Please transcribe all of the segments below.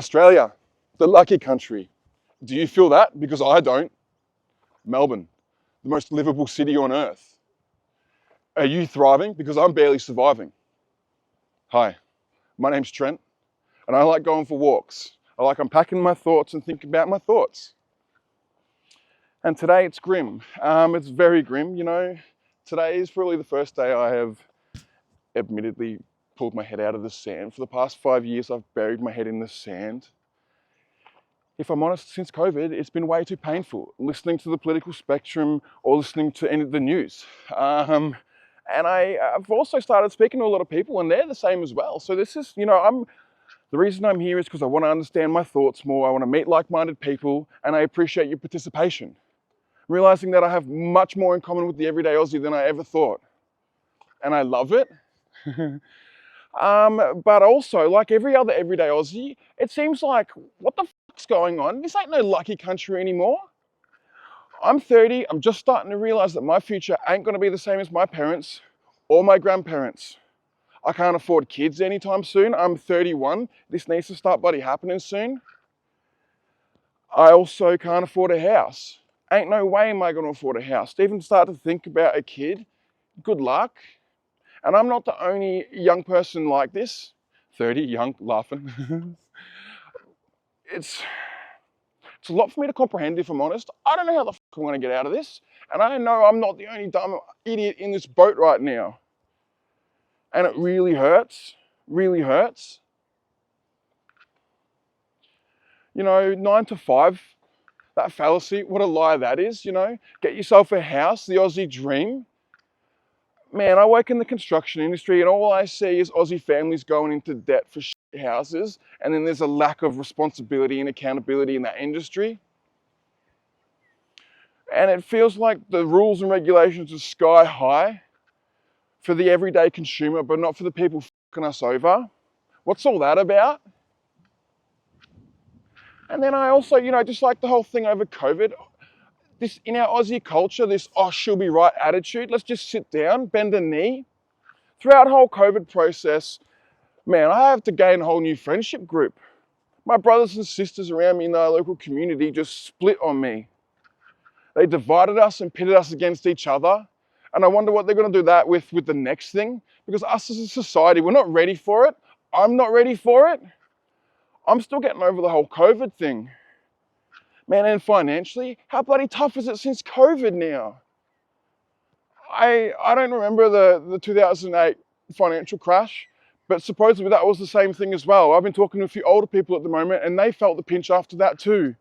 Australia, the lucky country. Do you feel that? Because I don't. Melbourne, the most livable city on earth. Are you thriving? Because I'm barely surviving. Hi, my name's Trent, and I like going for walks. I like unpacking my thoughts and thinking about my thoughts. And today it's grim. It's very grim, you know. Today is probably the first day I have admittedly pulled my head out of the sand. For the past 5 years, I've buried my head in the sand. If I'm honest, since COVID, it's been way too painful listening to the political spectrum or listening to any of the news. And I've also started speaking to a lot of people, and they're the same as well. So this is, the reason I'm here is because I want to understand my thoughts more. I want to meet like-minded people, and I appreciate your participation. I'm realizing that I have much more in common with the everyday Aussie than I ever thought, and I love it. But also, like every other everyday Aussie, it seems like, what the fuck's going on? This ain't no lucky country anymore. I'm 30, I'm just starting to realize that my future ain't gonna be the same as my parents or my grandparents. I can't afford kids anytime soon. I'm 31. This needs to start bloody happening soon. I also can't afford a house. Ain't no way am I gonna afford a house. To even start to think about a kid, good luck. And I'm not the only young person like this. 30, young, laughing. it's a lot for me to comprehend, if I'm honest. I don't know how the fuck I'm gonna get out of this. And I know I'm not the only dumb idiot in this boat right now. And it really hurts, really hurts. 9 to 5, that fallacy, what a lie that is, Get yourself a house, the Aussie dream. Man, I work in the construction industry and all I see is Aussie families going into debt for shit houses, and then there's a lack of responsibility and accountability in that industry. And it feels like the rules and regulations are sky high for the everyday consumer, but not for the people fucking us over. What's all that about? And then I also, just like the whole thing over COVID, this in our Aussie culture, this she'll be right attitude. Let's just sit down, bend a knee. Throughout the whole COVID process, man, I have to gain a whole new friendship group. My brothers and sisters around me in our local community just split on me. They divided us and pitted us against each other. And I wonder what they're going to do that with the next thing. Because us as a society, we're not ready for it. I'm not ready for it. I'm still getting over the whole COVID thing. Man, and financially, how bloody tough is it since COVID now? I don't remember the 2008 financial crash, but supposedly that was the same thing as well. I've been talking to a few older people at the moment and they felt the pinch after that too.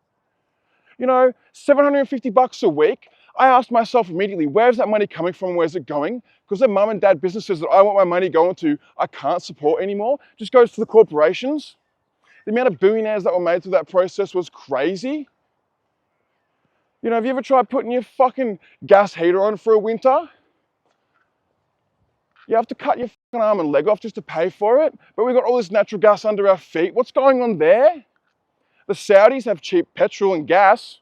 $750 a week. I asked myself immediately, where's that money coming from? Where's it going? Because the mum and dad businesses that I want my money going to, I can't support anymore. Just goes to the corporations. The amount of billionaires that were made through that process was crazy. Have you ever tried putting your fucking gas heater on for a winter? You have to cut your fucking arm and leg off just to pay for it. But we've got all this natural gas under our feet. What's going on there? The Saudis have cheap petrol and gas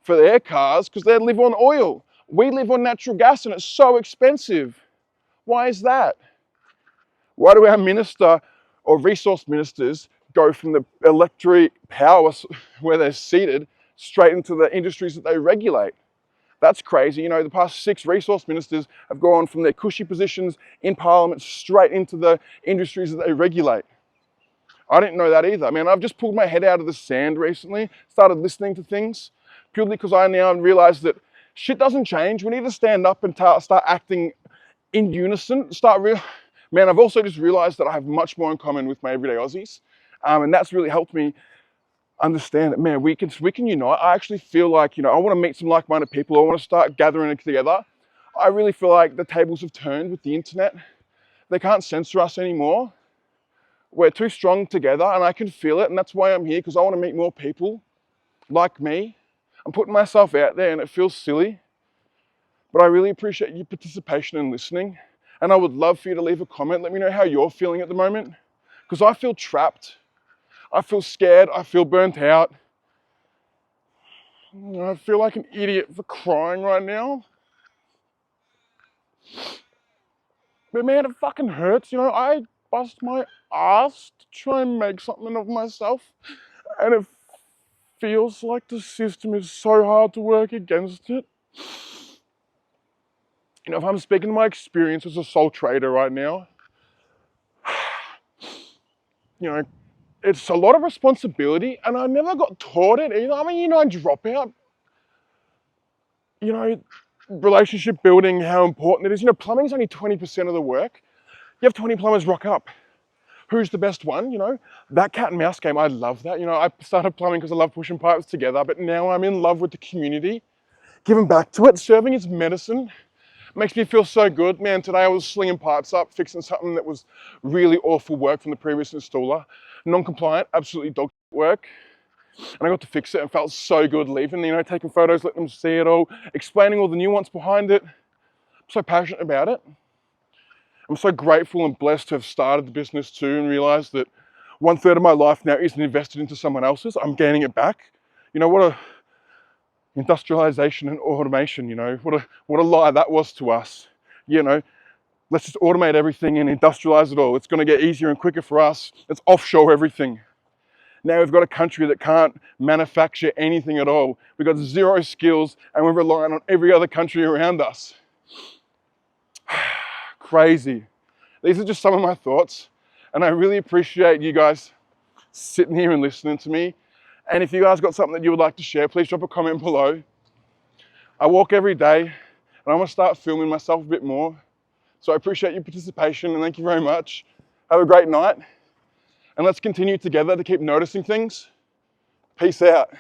for their cars because they live on oil. We live on natural gas and it's so expensive. Why is that? Why do our minister or resource ministers go from the electric power where they're seated straight into the industries that they regulate? That's crazy. The past 6 resource ministers have gone from their cushy positions in Parliament straight into the industries that they regulate. I didn't know that either. I've just pulled my head out of the sand recently, started listening to things, purely because I now realize that shit doesn't change. We need to stand up and start acting in unison. Man, I've also just realized that I have much more in common with my everyday Aussies. And that's really helped me understand that, man, we can unite. I actually feel like, I want to meet some like-minded people. I want to start gathering together. I really feel like the tables have turned with the internet. They can't censor us anymore. We're too strong together and I can feel it. And that's why I'm here, because I want to meet more people like me. I'm putting myself out there and it feels silly, but I really appreciate your participation and listening. And I would love for you to leave a comment. Let me know how you're feeling at the moment, because I feel trapped. I feel scared. I feel burnt out. I feel like an idiot for crying right now. But man, it fucking hurts. bust my ass to try and make something of myself. And it feels like the system is so hard to work against it. You know, if I'm speaking to my experience as a sole trader right now, you know, it's a lot of responsibility, and I never got taught it either. I mean, you know, I drop out, you know, relationship building, how important it is. You know, plumbing's only 20% of the work. You have 20 plumbers rock up. Who's the best one? You know, that cat and mouse game, I love that. You know, I started plumbing because I love pushing pipes together, but now I'm in love with the community, giving back to it. Serving is medicine. Makes me feel so good. Man, today I was slinging pipes up, fixing something that was really awful work from the previous installer. Non-compliant, absolutely dog work. And I got to fix it and felt so good leaving, you know, taking photos, letting them see it all, explaining all the nuance behind it. I'm so passionate about it. I'm so grateful and blessed to have started the business too and realized that 1/3 of my life now isn't invested into someone else's. I'm gaining it back. You know, what a industrialization and automation, you know, what a lie that was to us. You know, let's just automate everything and industrialize it all. It's going to get easier and quicker for us. Let's offshore everything. Now we've got a country that can't manufacture anything at all. We've got zero skills and we're relying on every other country around us. Crazy. These are just some of my thoughts, and I really appreciate you guys sitting here and listening to me. And if you guys got something that you would like to share, please drop a comment below. I walk every day and I want to start filming myself a bit more. So I appreciate your participation and thank you very much. Have a great night, and let's continue together to keep noticing things. Peace out.